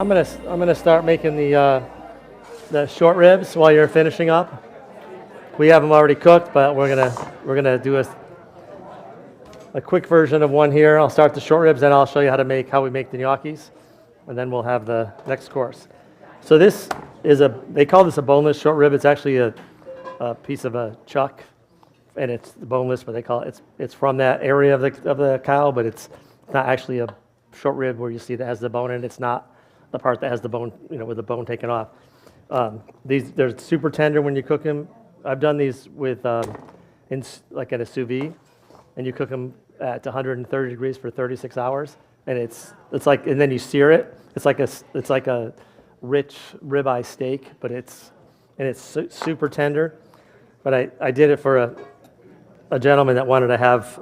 I'm gonna start making the short ribs while you're finishing up. We have them already cooked, but we're gonna do a quick version of one here. I'll start the short ribs, then I'll show you how we make the gnocchis, and then we'll have the next course. So this is they call this a boneless short rib. It's actually a piece of a chuck, and it's boneless, but they call it's from that area of the cow, but it's not actually a short rib where you see that has the bone in it. It's not the part that has the bone, with the bone taken off. They're super tender when you cook them. I've done these with like at a sous vide, and you cook them at 130 degrees for 36 hours, and it's like, and then you sear it. It's like a rich ribeye steak, but it's super tender. But I did it for a gentleman that wanted to have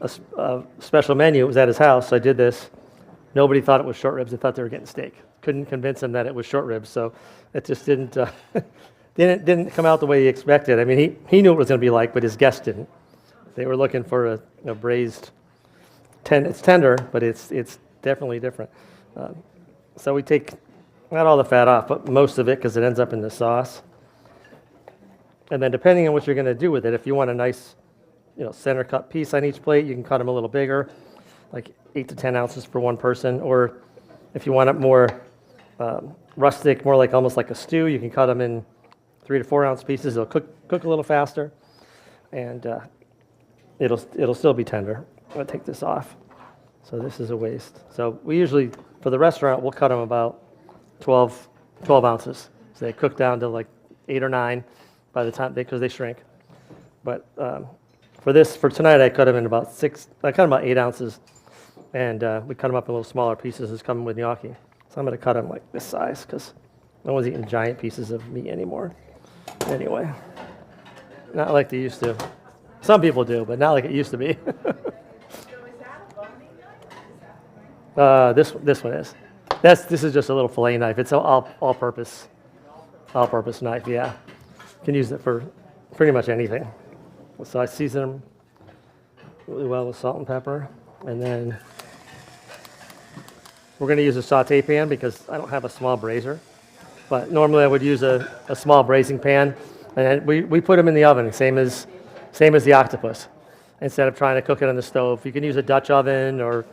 a special menu. It was at his house, so I did this. Nobody thought it was short ribs. They thought they were getting steak. Couldn't convince him that it was short ribs, so it just didn't didn't come out the way he expected. I mean, he knew what it was going to be like, but his guests didn't. They were looking for a braised. It's tender, but it's definitely different. So we take not all the fat off, but most of it, because it ends up in the sauce. And then depending on what you're going to do with it, if you want a nice, center cut piece on each plate, you can cut them a little bigger, like 8 to 10 ounces for one person. Or if you want it more rustic, more like almost like a stew, you can cut them in 3 to 4 ounce pieces. They'll cook a little faster, and it'll still be tender. I'm going to take this off. So this is a waste. So we usually, for the restaurant, we'll cut them about 12 ounces. So they cook down to like 8 or 9 by the time, because they shrink. But for tonight, I cut them in about 8 ounces. And we cut them up in little smaller pieces as coming with gnocchi. So I'm going to cut them like this size, because no one's eating giant pieces of meat anymore. Anyway, not like they used to. Some people do, but not like it used to be. This one is. This is just a little fillet knife. It's an all-purpose knife. Yeah, you can use it for pretty much anything. So I season them really well with salt and pepper, and then we're going to use a saute pan because I don't have a small braiser. But normally I would use a small braising pan, and we put them in the oven, same as the octopus. Instead of trying to cook it on the stove, you can use a Dutch oven, or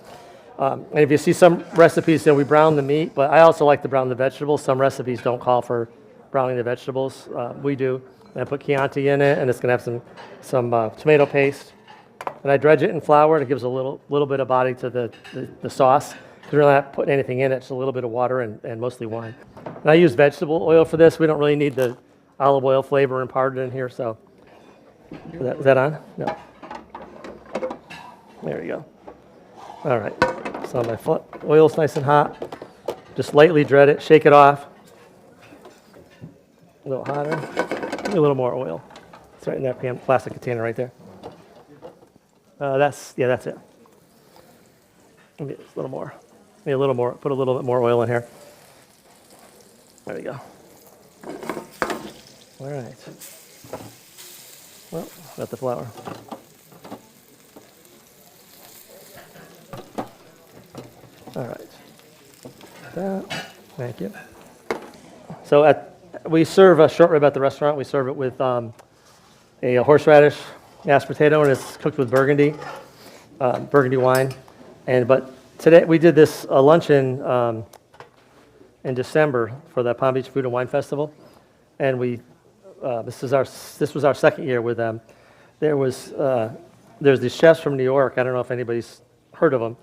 and if you see some recipes, we brown the meat, but I also like to brown the vegetables. Some recipes don't call for browning the vegetables. We do. And I put Chianti in it, and it's going to have some tomato paste. And I dredge it in flour, and it gives a little bit of body to the sauce. Because we're not putting anything in it, just a little bit of water and mostly wine. And I use vegetable oil for this. We don't really need the olive oil flavor imparted in here, so. Is that on? No. There we go. All right. So my oil's nice and hot. Just lightly dread it, shake it off. A little hotter. A little more oil. It's right in that plastic container right there. That's it. Maybe a little more. Maybe a little more. Put a little bit more oil in here. There we go. All right. Well, got the flour. All right. Thank you. So we serve a short rib at the restaurant. We serve it with a horseradish mashed potato, and it's cooked with Burgundy wine. But today we did this luncheon in December for the Palm Beach Food and Wine Festival, and this was our second year with them. There's these chefs from New York. I don't know if anybody's heard of them.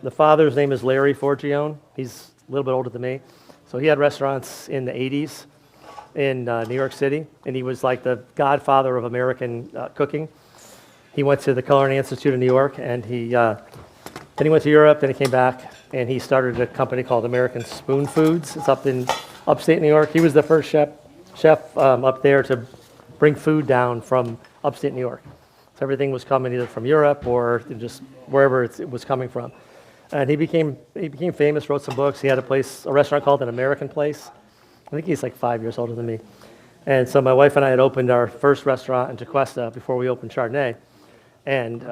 The father's name is Larry Forgione. He's a little bit older than me. So he had restaurants in the 80s in New York City, and he was like the godfather of American cooking. He went to the Culinary Institute of New York, and then he went to Europe, then he came back, and he started a company called American Spoon Foods. It's up in upstate New York. He was the first chef up there to bring food down from upstate New York. So everything was coming either from Europe or just wherever it was coming from. And he became famous, wrote some books. He had a restaurant called An American Place. I think he's like 5 years older than me. And so my wife and I had opened our first restaurant in Tequesta before we opened Chardonnay. And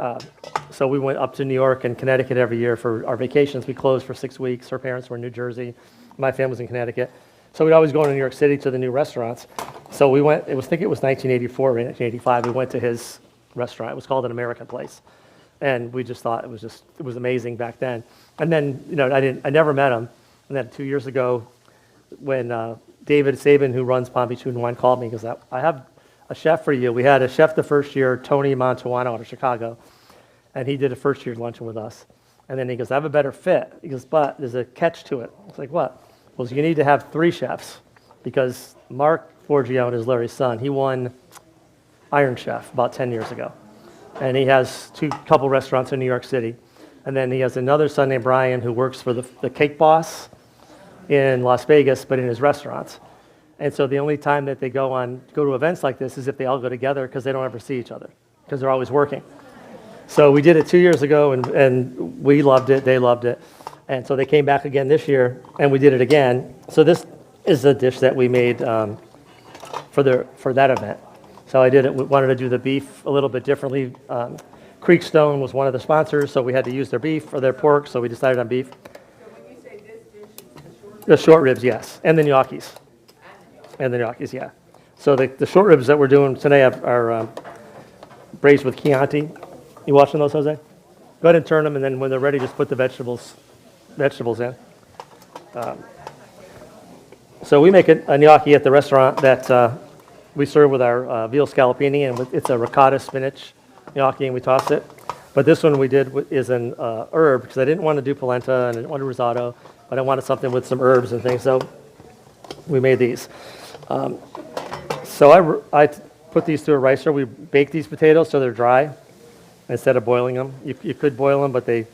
so we went up to New York and Connecticut every year for our vacations. We closed for 6 weeks. Her parents were in New Jersey. My family was in Connecticut. So we'd always go to New York City to the new restaurants. So we went, I think it was 1984 or 1985, we went to his restaurant. It was called An American Place. And we just thought it was amazing back then. And then, I never met him. And then 2 years ago, when David Sabin, who runs Palm Beach Food and Wine, called me, because I have a chef for you. We had a chef the first year, Tony Montuano out of Chicago, and he did a first year luncheon with us. And then he goes, I have a better fit. He goes, but there's a catch to it. It's like, what? Well, you need to have 3 chefs, because Mark Forgione is Larry's son. He won Iron Chef about 10 years ago. And he has couple restaurants in New York City. And then he has another son named Brian who works for the Cake Boss in Las Vegas, but in his restaurants. And so the only time that they go to events like this is if they all go together, because they don't ever see each other, because they're always working. So we did it 2 years ago, and we loved it, they loved it. And so they came back again this year, and we did it again. So this is a dish that we made for that event. So we wanted to do the beef a little bit differently. Creekstone was one of the sponsors, so we had to use their beef or their pork, so we decided on beef. So when you say this dish is The short ribs, yes, and the gnocchis. And the gnocchis, yeah. So the short ribs that we're doing today are braised with Chianti. You watching those, Jose? Go ahead and turn them, and then when they're ready, just put the vegetables in. So we make a gnocchi at the restaurant that we serve with our veal scallopini, and it's a ricotta spinach gnocchi, and we toss it. But this one we did is an herb, because I didn't want to do polenta and I didn't want to risotto, but I wanted something with some herbs and things, so we made these. So I put these through a ricer. We bake these potatoes so they're dry instead of boiling them. You could boil them, but if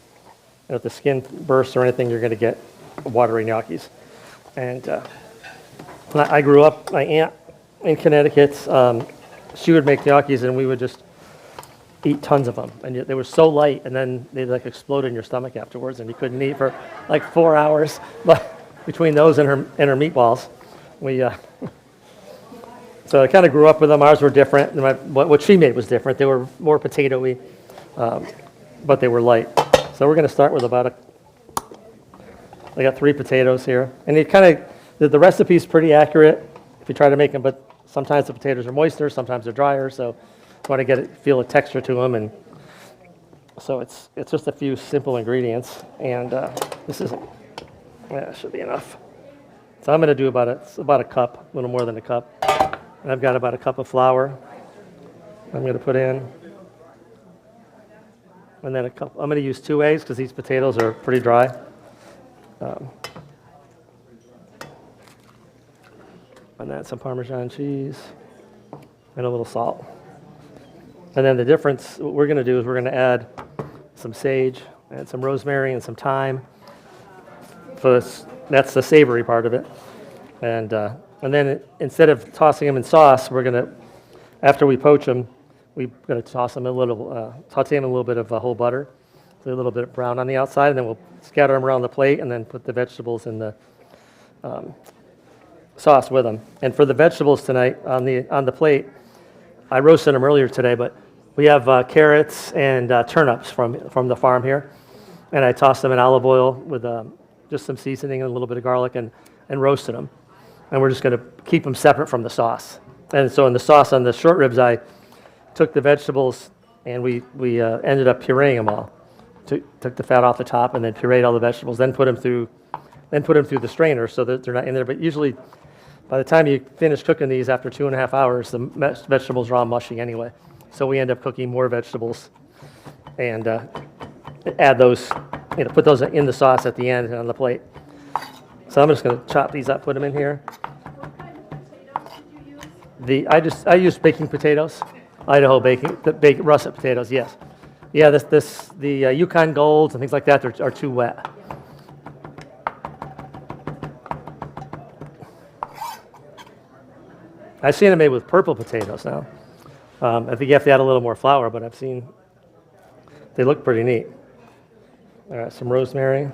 the skin bursts or anything, you're going to get watery gnocchis. And I grew up, my aunt in Connecticut, she would make gnocchis, and we would just eat tons of them. And they were so light, and then they'd explode in your stomach afterwards, and you couldn't eat for 4 hours. But between those and her meatballs, so I kind of grew up with them. Ours were different. What she made was different. They were more potato-y, but they were light. So we're going to start with I got 3 potatoes here. And the recipe's pretty accurate if you try to make them, but sometimes the potatoes are moister, sometimes they're drier, so you want to feel a texture to them. And so it's just a few simple ingredients, and this should be enough. So I'm going to do about a cup, a little more than a cup. And I've got about a cup of flour I'm going to put in. And then I'm going to use 2 eggs because these potatoes are pretty dry. And then some Parmesan cheese and a little salt. And then the difference, what we're going to do is we're going to add some sage and some rosemary and some thyme. So that's the savory part of it. And then instead of tossing them in sauce, we're going to, after we poach them, we're going to toss them saute them in a little bit of whole butter, so a little bit brown on the outside, and then we'll scatter them around the plate and then put the vegetables in the sauce with them. And for the vegetables tonight on the plate, I roasted them earlier today, but we have carrots and turnips from the farm here, and I tossed them in olive oil with just some seasoning and a little bit of garlic and roasted them. And we're just going to keep them separate from the sauce. And so in the sauce on the short ribs, I took the vegetables and we ended up pureeing them all. Took the fat off the top and then pureed all the vegetables. Then put them through the strainer so that they're not in there. But usually, by the time you finish cooking these after 2.5 hours, the vegetables are all mushy anyway. So we end up cooking more vegetables and add those, put those in the sauce at the end on the plate. So I'm just going to chop these up, put them in here. What kind of potatoes did you use? I use baking potatoes, Idaho baking russet potatoes. Yes, yeah. The Yukon Golds and things like that are too wet. I've seen it made with purple potatoes now. I think you have to add a little more flour, but I've seen they look pretty neat. All right, some rosemary.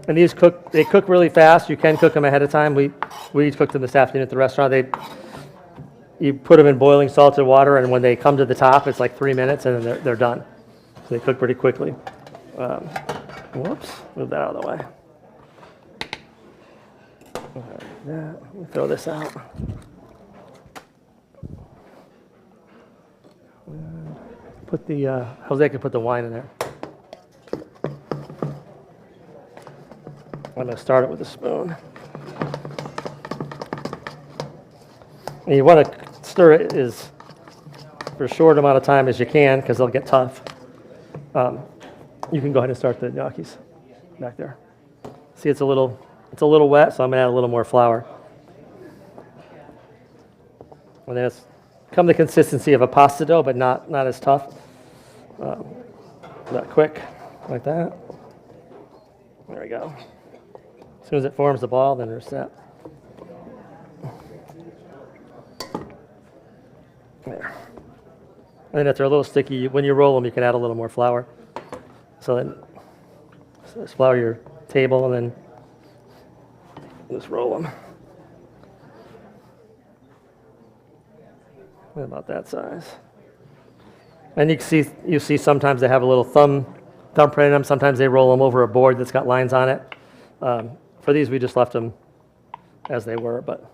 And these cook really fast. You can cook them ahead of time. we cooked them this afternoon at the restaurant. You put them in boiling salted water, and when they come to the top, it's like 3 minutes, and then they're done. So they cook pretty quickly. Whoops, move that out of the way. Let me throw this out. Put the, Jose can put the wine in there. I'm going to start it with a spoon. And you want to stir it for a short amount of time as you can, because they'll get tough. You can go ahead and start the gnocchis back there. See, it's a little wet, so I'm going to add a little more flour. And then it's come the consistency of a pasta dough, but not as tough. Not quick, like that. There we go. As soon as it forms the ball, then they're set. There. And then if they're a little sticky, when you roll them, you can add a little more flour. So just flour your table and then just roll them. About that size. And you see sometimes they have a little thumbprint in them. Sometimes they roll them over a board that's got lines on it. For these, we just left them as they were, but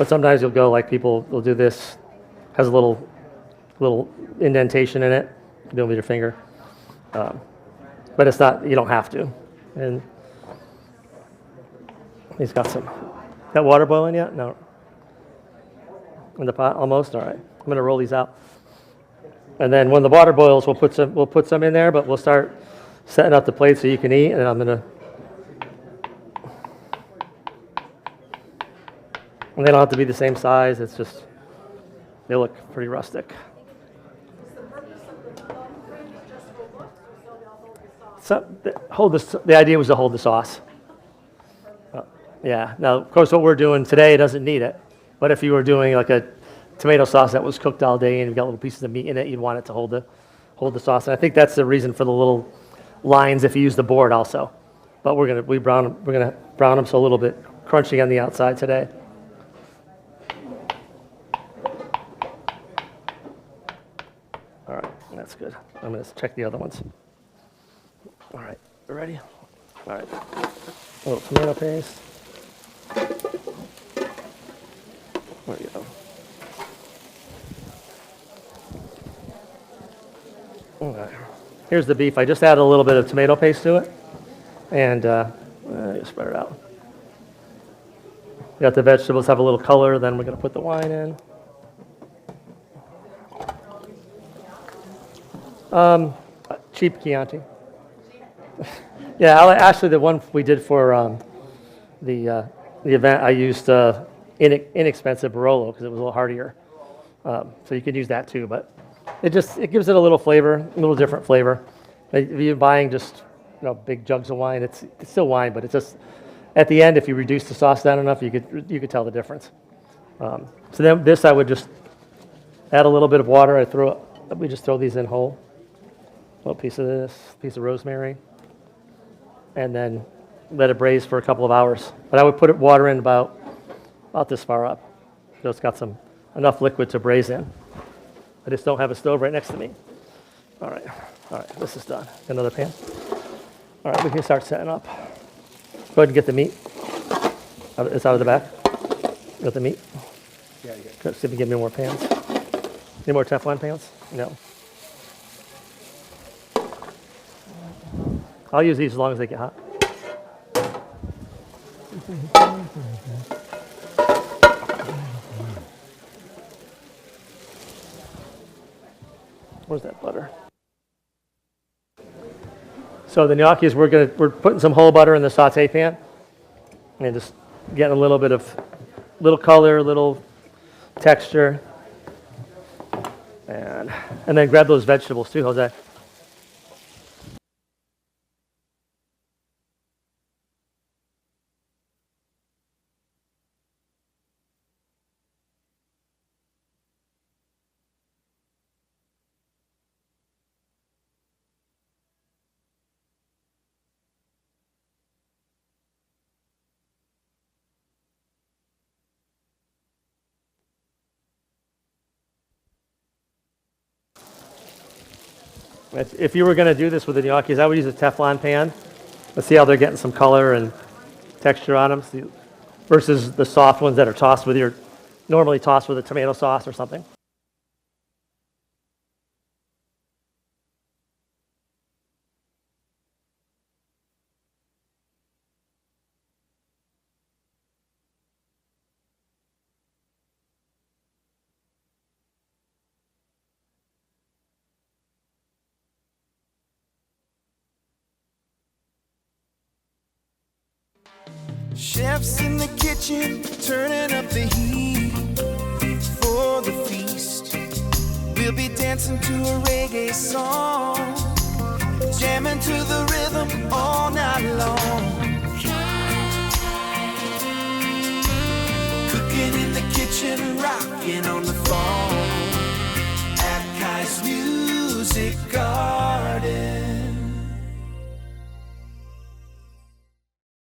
sometimes you'll go like people will do this, has a little indentation in it. You do it with your finger, but it's not. You don't have to. And he's got some. That water boiling yet? No. In the pot, almost. All right. I'm going to roll these out, and then when the water boils, we'll put some in there, but we'll start setting up the plate so you can eat. And I'm going to. And they don't have to be the same size. It's just they look pretty rustic. So the idea was to hold the sauce. Yeah. Now, of course, what we're doing today doesn't need it. But if you were doing like a tomato sauce that was cooked all day and you've got little pieces of meat in it, you'd want it to hold the sauce. And I think that's the reason for the little lines if you use the board also. But we're gonna brown them so a little bit crunchy on the outside today. All right, that's good. I'm gonna check the other ones. All right, you ready? All right, a little tomato paste. There we go. Okay. Here's the beef. I just added a little bit of tomato paste to it, and just spread it out. We got the vegetables have a little color. Then we're going to put the wine in. Cheap Chianti. Yeah, actually, the one we did for the event, I used inexpensive Barolo because it was a little heartier. So you could use that too, but it gives it a little flavor, a little different flavor. If you're buying just big jugs of wine, it's still wine, but it's just at the end, if you reduce the sauce down enough, you could tell the difference. So then this I would just add a little bit of water. We just throw these in whole. A little piece of this, piece of rosemary, and then let it braise for a couple of hours. But I would put water in about this far up, so it's got enough liquid to braise in. I just don't have a stove right next to me. All right, this is done. Another pan. All right, we can start setting up. Go ahead and get the meat. It's out of the back. Got the meat? Yeah, you Good. See if you give me more pans. Any more Teflon pans? No. I'll use these as long as they get hot. Where's that butter? So the gnocchis, we're putting some whole butter in the saute pan, and just getting a little bit of color, little texture, and then grab those vegetables too, Jose. If you were going to do this with the gnocchis, I would use a Teflon pan. Let's see how they're getting some color and texture on them, versus the soft ones that are tossed with normally tossed with a tomato sauce or something. Chefs in the kitchen, turning up the heat for the feast. We'll be dancing to a reggae song, jamming to the rhythm all night long. Cooking in the kitchen, rocking on the phone. At Kai's Music Garden.